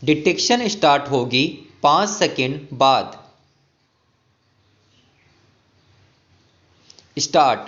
Detection start होगी 5 second बाद। Start.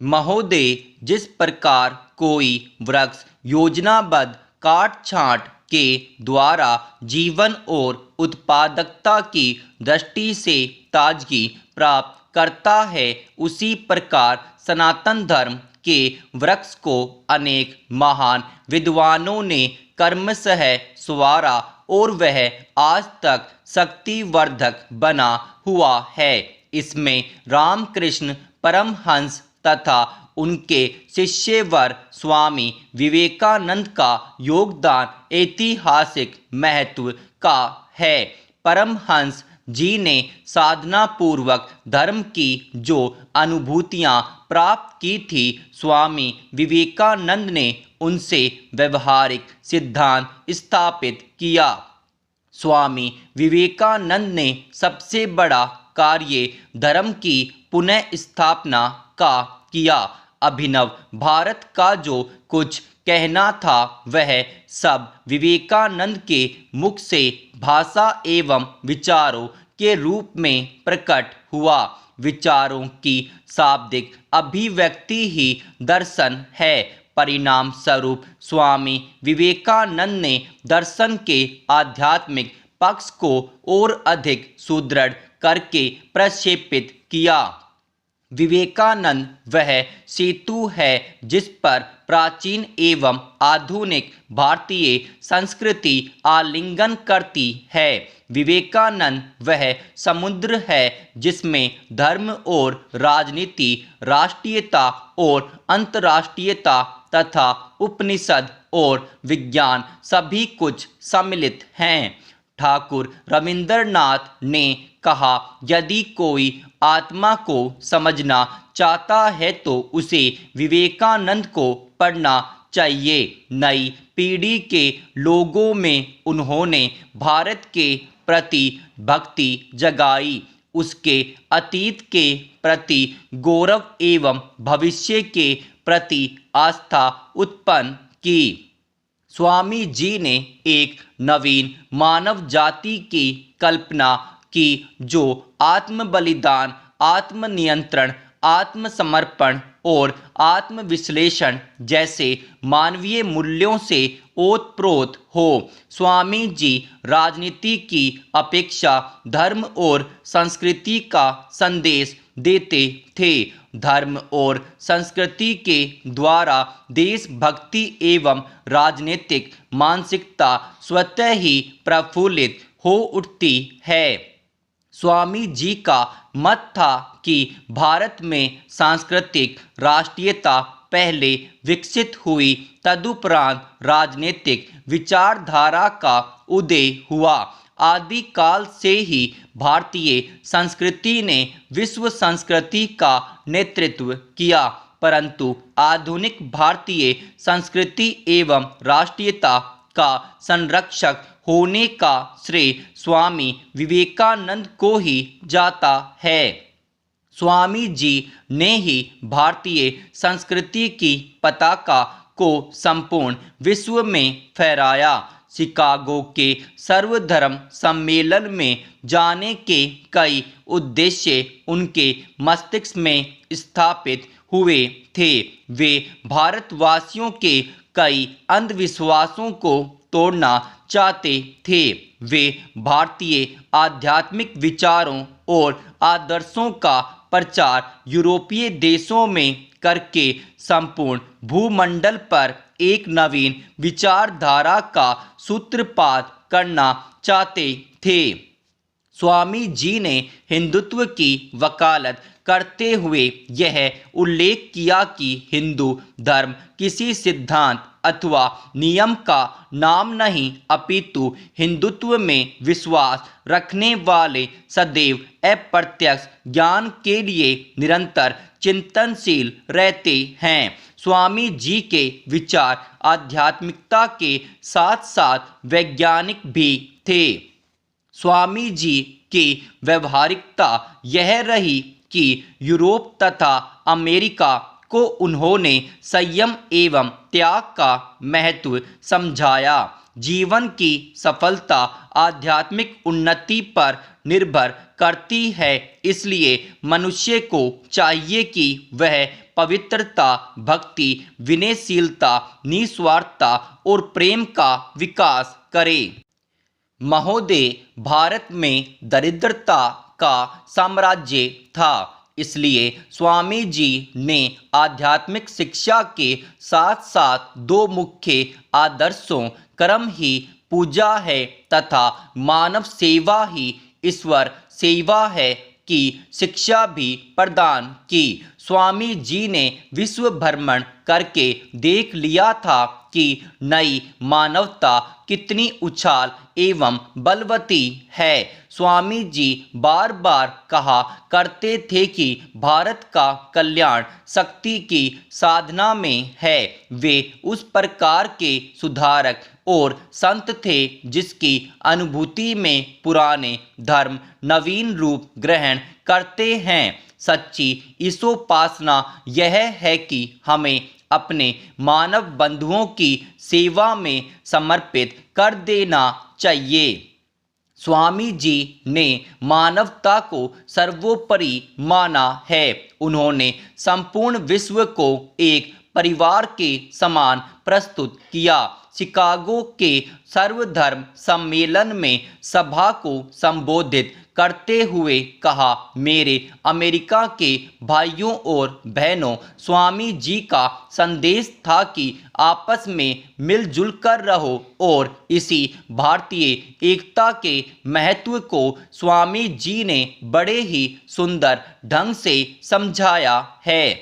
महोदय, जिस प्रकार कोई वृक्ष योजनाबद्ध काट छांट के द्वारा जीवन और उत्पादकता की दृष्टि से ताजगी प्राप्त करता है, उसी प्रकार सनातन धर्म के वृक्ष को अनेक महान विद्वानों ने कर्मशः संवारा और वह आज तक शक्तिवर्धक बना हुआ है। इसमें रामकृष्ण परमहंस तथा उनके शिष्यवर स्वामी विवेकानंद का योगदान ऐतिहासिक महत्व का है। परमहंस जी ने साधना पूर्वक धर्म की जो अनुभूतियां प्राप्त की थी, स्वामी विवेकानंद ने उनसे व्यवहारिक सिद्धांत स्थापित किया। स्वामी विवेकानंद ने सबसे बड़ा कार्य धर्म की पुनः स्थापना का किया। अभिनव भारत का जो कुछ कहना था वह सब विवेकानंद के मुख से भाषा एवं विचारों के रूप में प्रकट हुआ। विचारों की शाब्दिक अभिव्यक्ति ही दर्शन है। परिणाम स्वरूप स्वामी विवेकानंद ने दर्शन के आध्यात्मिक पक्ष को और अधिक सुदृढ़ करके प्रक्षेपित किया। विवेकानंद वह सेतु है जिस पर प्राचीन एवं आधुनिक भारतीय संस्कृति आलिंगन करती है। विवेकानंद वह समुद्र है जिसमें धर्म और राजनीति, राष्ट्रीयता और अंतर्राष्ट्रीयता तथा उपनिषद और विज्ञान सभी कुछ सम्मिलित हैं। ठाकुर रविंद्रनाथ ने कहा, यदि कोई आत्मा को समझना चाहता है तो उसे विवेकानंद को पढ़ना चाहिए। नई पीढ़ी के लोगों में उन्होंने भारत के प्रति भक्ति जगाई, उसके अतीत के प्रति गौरव एवं भविष्य के प्रति आस्था उत्पन्न की। स्वामी जी ने एक नवीन मानव जाति की कल्पना की जो आत्म बलिदान, आत्मनियंत्रण, आत्मसमर्पण और आत्मविश्लेषण जैसे मानवीय मूल्यों से ओतप्रोत हो। स्वामी जी राजनीति की अपेक्षा धर्म और संस्कृति का संदेश देते थे। धर्म और संस्कृति के द्वारा देशभक्ति एवं राजनीतिक मानसिकता स्वतः ही प्रफुल्लित हो उठती है। स्वामी जी का मत था कि भारत में सांस्कृतिक राष्ट्रीयता पहले विकसित हुई, तदुपरांत राजनीतिक विचारधारा का उदय हुआ। आदिकाल से ही भारतीय संस्कृति ने विश्व संस्कृति का नेतृत्व किया, परंतु आधुनिक भारतीय संस्कृति एवं राष्ट्रीयता का संरक्षक होने का श्रेय स्वामी विवेकानंद को ही जाता है। स्वामी जी ने ही भारतीय संस्कृति की पताका को संपूर्ण विश्व में फहराया। शिकागो के सर्वधर्म सम्मेलन में जाने के कई उद्देश्य उनके मस्तिष्क में स्थापित हुए थे। वे भारतवासियों के कई अंधविश्वासों को तोड़ना चाहते थे। वे भारतीय आध्यात्मिक विचारों और आदर्शों का प्रचार यूरोपीय देशों में करके संपूर्ण भूमंडल पर एक नवीन विचारधारा का सूत्रपात करना चाहते थे। स्वामी जी ने हिंदुत्व की वकालत करते हुए यह उल्लेख किया कि हिंदू धर्म किसी सिद्धांत अथवा नियम का नाम नहीं, अपितु हिंदुत्व में विश्वास रखने वाले सदैव अप्रत्यक्ष ज्ञान के लिए निरंतर चिंतनशील रहते हैं। स्वामी जी के विचार आध्यात्मिकता के साथ साथ वैज्ञानिक भी थे। स्वामी जी की व्यवहारिकता यह रही कि यूरोप तथा अमेरिका सबको उन्होंने संयम एवं त्याग का महत्व समझाया। जीवन की सफलता आध्यात्मिक उन्नति पर निर्भर करती है, इसलिए मनुष्य को चाहिए कि वह पवित्रता, भक्ति, विनयशीलता, निस्वार्थता और प्रेम का विकास करे। महोदय, भारत में दरिद्रता का साम्राज्य था, इसलिए स्वामी जी ने आध्यात्मिक शिक्षा के साथ साथ दो मुख्य आदर्शों कर्म ही पूजा है तथा मानव सेवा ही ईश्वर सेवा है की शिक्षा भी प्रदान की। स्वामी जी ने विश्व भ्रमण करके देख लिया था कि नई मानवता कितनी उछाल एवं बलवती है। स्वामी जी बार बार कहा करते थे कि भारत का कल्याण शक्ति की साधना में है। वे उस प्रकार के सुधारक और संत थे जिसकी अनुभूति में पुराने धर्म नवीन रूप ग्रहण करते हैं। सच्ची ईशोपासना यह है कि हमें अपने मानव बंधुओं की सेवा में समर्पित कर देना चाहिए। स्वामी जी ने मानवता को सर्वोपरि माना है। उन्होंने संपूर्ण विश्व को एक परिवार के समान प्रस्तुत किया। शिकागो के सर्वधर्म सम्मेलन में सभा को संबोधित करते हुए कहा, मेरे अमेरिका के भाइयों और बहनों, स्वामी जी का संदेश था कि आपस में मिलजुल कर रहो और इसी भारतीय एकता के महत्व को स्वामी जी ने बड़े ही सुंदर ढंग से समझाया है।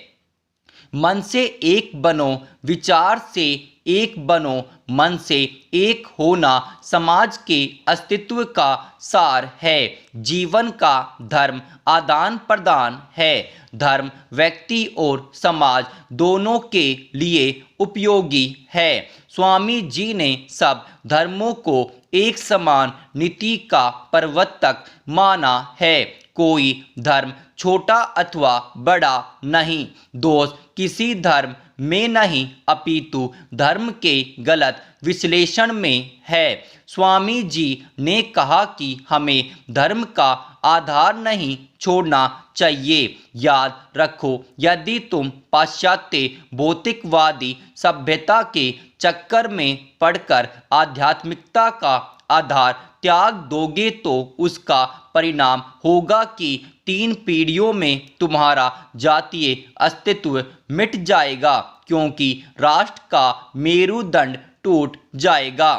मन से एक बनो, विचार से एक बनो। मन से एक होना समाज के अस्तित्व का सार है। जीवन का धर्म आदान प्रदान है। धर्म व्यक्ति और समाज दोनों के लिए उपयोगी है। स्वामी जी ने सब धर्मों को एक समान नीति का प्रवर्तक माना है। कोई धर्म छोटा अथवा बड़ा नहीं। दोष किसी धर्म में नहीं अपितु धर्म के गलत विश्लेषण में है। स्वामी जी ने कहा कि हमें धर्म का आधार नहीं छोड़ना चाहिए। याद रखो, यदि तुम पाश्चात्य भौतिकवादी सभ्यता के चक्कर में पड़कर आध्यात्मिकता का आधार त्याग दोगे तो उसका परिणाम होगा कि 3 पीढ़ियों में तुम्हारा जातीय अस्तित्व मिट जाएगा, क्योंकि राष्ट्र का मेरुदंड टूट जाएगा।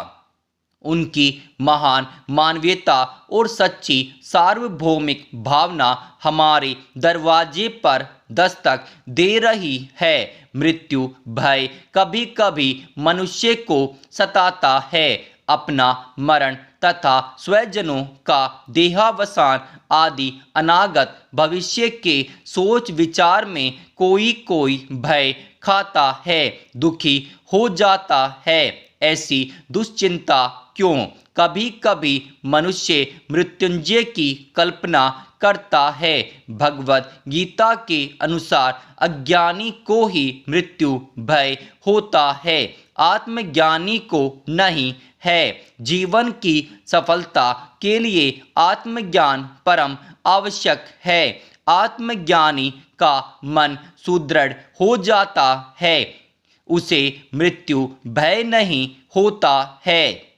उनकी महान मानवीयता और सच्ची सार्वभौमिक भावना हमारे दरवाजे पर दस्तक दे रही है। मृत्यु भय कभी कभी मनुष्य को सताता है। अपना मरण तथा स्वजनों का देहावसान आदि अनागत भविष्य के सोच विचार में कोई कोई भय खाता है, दुखी हो जाता है। ऐसी दुश्चिंता क्यों? कभी कभी मनुष्य मृत्युंजय की कल्पना करता है। भगवत गीता के अनुसार अज्ञानी को ही मृत्यु भय होता है, आत्मज्ञानी को नहीं है। जीवन की सफलता के लिए आत्मज्ञान परम आवश्यक है। आत्मज्ञानी का मन सुदृढ़ हो जाता है, उसे मृत्यु भय नहीं होता है।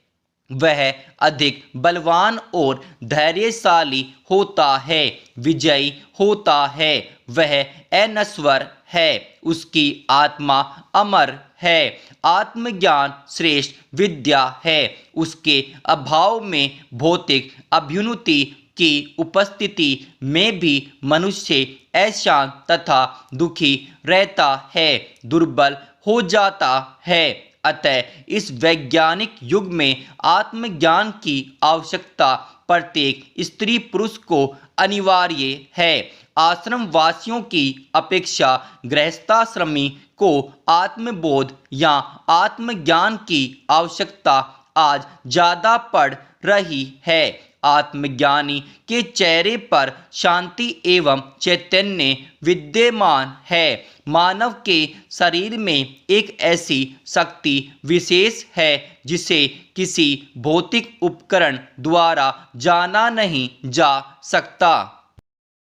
वह अधिक बलवान और धैर्यशाली होता है, विजयी होता है। वह अनश्वर है, उसकी आत्मा अमर है। आत्मज्ञान श्रेष्ठ विद्या है। उसके अभाव में भौतिक अभ्युन्नति की उपस्थिति में भी मनुष्य अशांत तथा दुखी रहता है, दुर्बल हो जाता है। अतः इस वैज्ञानिक युग में आत्मज्ञान की आवश्यकता प्रत्येक स्त्री पुरुष को अनिवार्य है। आश्रम वासियों की अपेक्षा गृहस्थाश्रमी को आत्मबोध या आत्मज्ञान की आवश्यकता आज ज़्यादा पड़ रही है। आत्मज्ञानी के चेहरे पर शांति एवं चैतन्य विद्यमान है। मानव के शरीर में एक ऐसी शक्ति विशेष है जिसे किसी भौतिक उपकरण द्वारा जाना नहीं जा सकता।